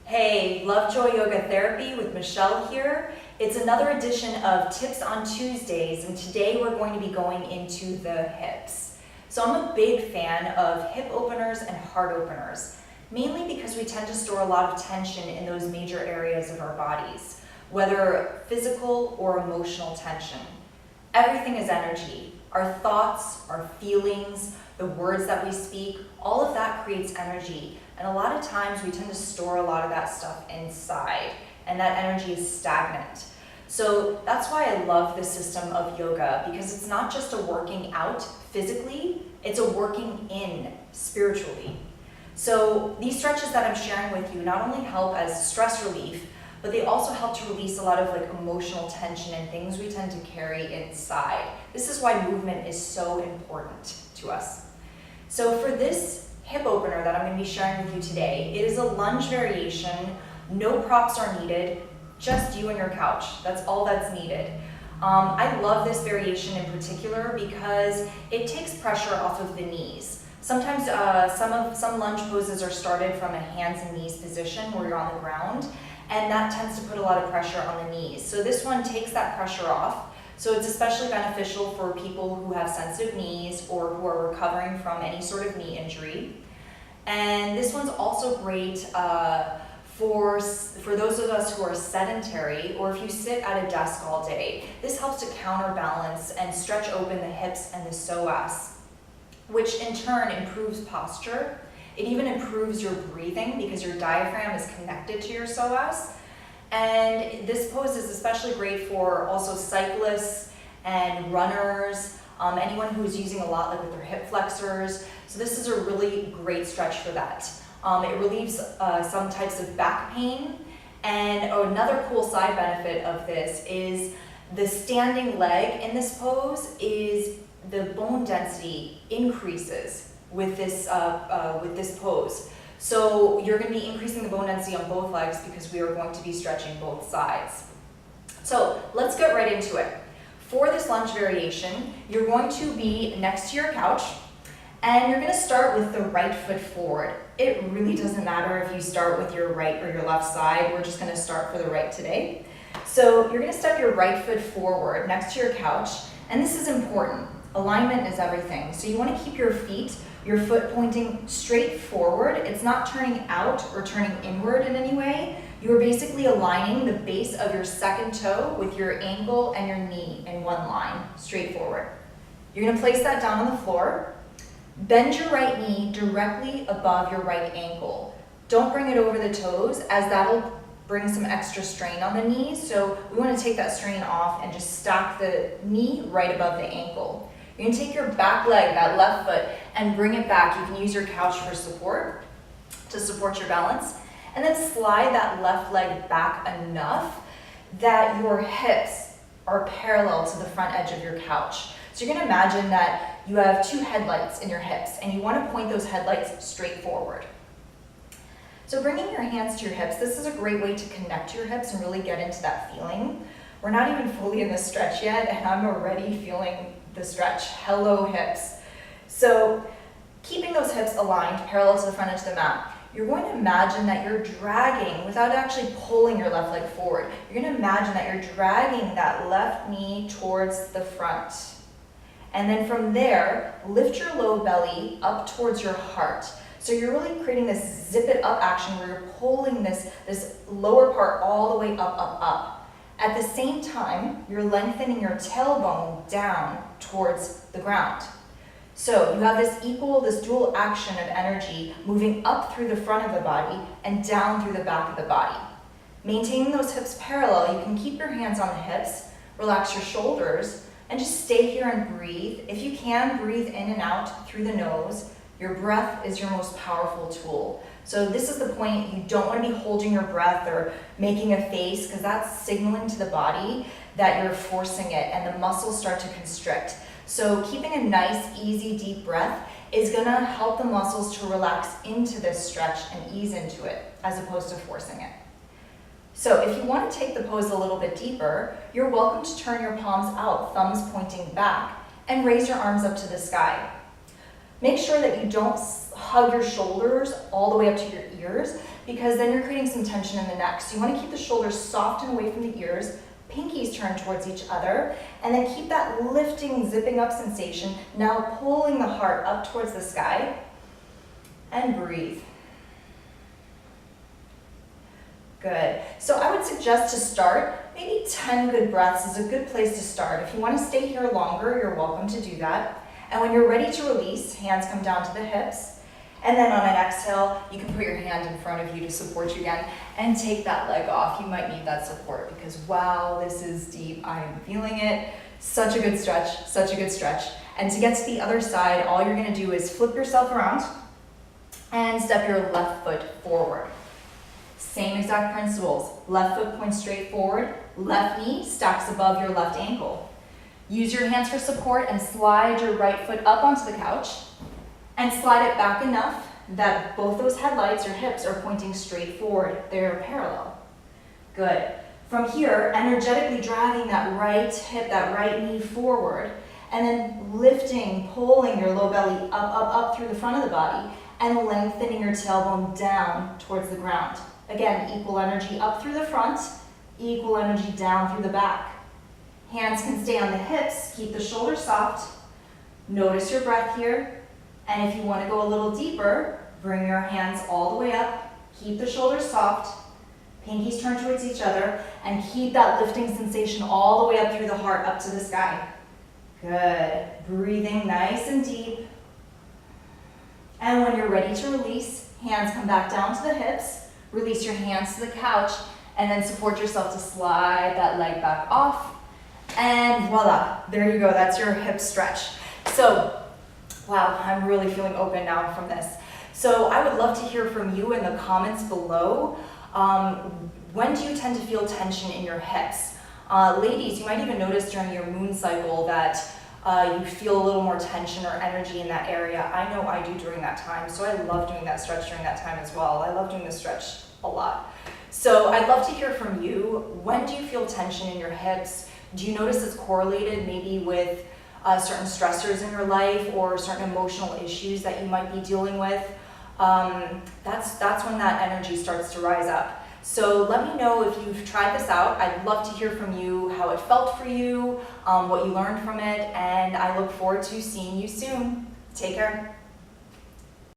Hey, Lovejoy Yoga Therapy with Michelle here. It's another edition of Tips on Tuesdays, and today we're going to be going into the hips. So I'm a big fan of hip openers and heart openers, mainly because we tend to store a lot of tension in those major areas of our bodies, whether physical or emotional tension. Everything is energy. Our thoughts, our feelings, the words that we speak, all of that creates energy. And a lot of times we tend to store a lot of that stuff inside, and that energy is stagnant. So that's why I love this system of yoga, because it's not just a working out physically, it's a working in spiritually. So these stretches that I'm sharing with you not only help as stress relief, but they also help to release a lot of emotional tension and things we tend to carry inside. This is why movement is so important to us. So for this hip opener that I'm going to be sharing with you today, it is a lunge variation. No props are needed, just you and your couch. That's all that's needed. I love this variation in particular because it takes pressure off of the knees. Sometimes some lunge poses are started from a hands and knees position where you're on the ground, and that tends to put a lot of pressure on the knees. So this one takes that pressure off. So it's especially beneficial for people who have sensitive knees or who are recovering from any sort of knee injury. And this one's also great for those of us who are sedentary, or if you sit at a desk all day. This helps to counterbalance and stretch open the hips and the psoas, which in turn improves posture. It even improves your breathing because your diaphragm is connected to your psoas. And this pose is especially great for also cyclists and runners, anyone who's using a lot with their hip flexors. So this is a really great stretch for that. It relieves some types of back pain. And another cool side benefit of this is the standing leg in this pose is the bone density increases with this pose. So you're going to be increasing the bone density on both legs because we are going to be stretching both sides. So let's get right into it. For this lunge variation, you're going to be next to your couch, and you're going to start with the right foot forward. It really doesn't matter if you start with your right or your left side. We're just going to start for the right today. So you're going to step your right foot forward next to your couch, and this is important. Alignment is everything. So you want to keep your foot pointing straight forward. It's not turning out or turning inward in any way. You're basically aligning the base of your second toe with your ankle and your knee in one line, straight forward. You're going to place that down on the floor. Bend your right knee directly above your right ankle. Don't bring it over the toes, as that'll bring some extra strain on the knees. So we want to take that strain off and just stack the knee right above the ankle. You're going to take your back leg, that left foot, and bring it back. You can use your couch for support, to support your balance. And then slide that left leg back enough that your hips are parallel to the front edge of your couch. So you're going to imagine that you have two headlights in your hips, and you want to point those headlights straight forward. So bringing your hands to your hips, this is a great way to connect to your hips and really get into that feeling. We're not even fully in the stretch yet, and I'm already feeling the stretch. Hello, hips. So keeping those hips aligned parallel to the front edge of the mat, you're going to imagine that you're dragging, without actually pulling your left leg forward, you're going to imagine that you're dragging that left knee towards the front. And then from there, lift your low belly up towards your heart. So you're really creating this zip it up action where you're pulling this lower part all the way up, up, up. At the same time, you're lengthening your tailbone down towards the ground. So you have this dual action of energy moving up through the front of the body and down through the back of the body. Maintaining those hips parallel, you can keep your hands on the hips, relax your shoulders, and just stay here and breathe. If you can, breathe in and out through the nose. Your breath is your most powerful tool. So this is the point. You don't want to be holding your breath or making a face, because that's signaling to the body that you're forcing it and the muscles start to constrict. So keeping a nice, easy, deep breath is going to help the muscles to relax into this stretch and ease into it, as opposed to forcing it. So if you want to take the pose a little bit deeper, you're welcome to turn your palms out, thumbs pointing back, and raise your arms up to the sky. Make sure that you don't hug your shoulders all the way up to your ears. because then you're creating some tension in the neck. So you want to keep the shoulders soft and away from the ears, pinkies turn towards each other, and then keep that lifting, zipping up sensation, now pulling the heart up towards the sky, and breathe. Good. So I would suggest to start, maybe 10 good breaths is a good place to start. If you want to stay here longer, you're welcome to do that. And when you're ready to release, hands come down to the hips. And then on an exhale, you can put your hand in front of you to support you again and take that leg off. You might need that support because wow, this is deep. I'm feeling it. Such a good stretch, such a good stretch. And to get to the other side, all you're going to do is flip yourself around and step your left foot forward. Same exact principles. Left foot points straight forward, left knee stacks above your left ankle. Use your hands for support and slide your right foot up onto the couch and slide it back enough that both those headlights or hips are pointing straight forward. They're parallel. Good. From here, energetically dragging that right hip, that right knee forward, and then lifting, pulling your low belly up through the front of the body and lengthening your tailbone down towards the ground. Again, equal energy up through the front, equal energy down through the back. Hands can stay on the hips, keep the shoulders soft. Notice your breath here. And if you want to go a little deeper, bring your hands all the way up, keep the shoulders soft, pinkies turn towards each other, and keep that lifting sensation all the way up through the heart, up to the sky. Good. Breathing nice and deep. And when you're ready to release, hands come back down to the hips. Release your hands to the couch and then support yourself to slide that leg back off. And voila, there you go. That's your hip stretch. So, wow, I'm really feeling open now from this. So I would love to hear from you in the comments below. When do you tend to feel tension in your hips? Ladies, you might even notice during your moon cycle that you feel a little more tension or energy in that area. I know I do during that time, so I love doing that stretch during that time as well. I love doing this stretch a lot. So I'd love to hear from you. When do you feel tension in your hips? Do you notice it's correlated maybe with certain stressors in your life or certain emotional issues that you might be dealing with? That's when that energy starts to rise up. So let me know if you've tried this out. I'd love to hear from you how it felt for you, what you learned from it, and I look forward to seeing you soon. Take care.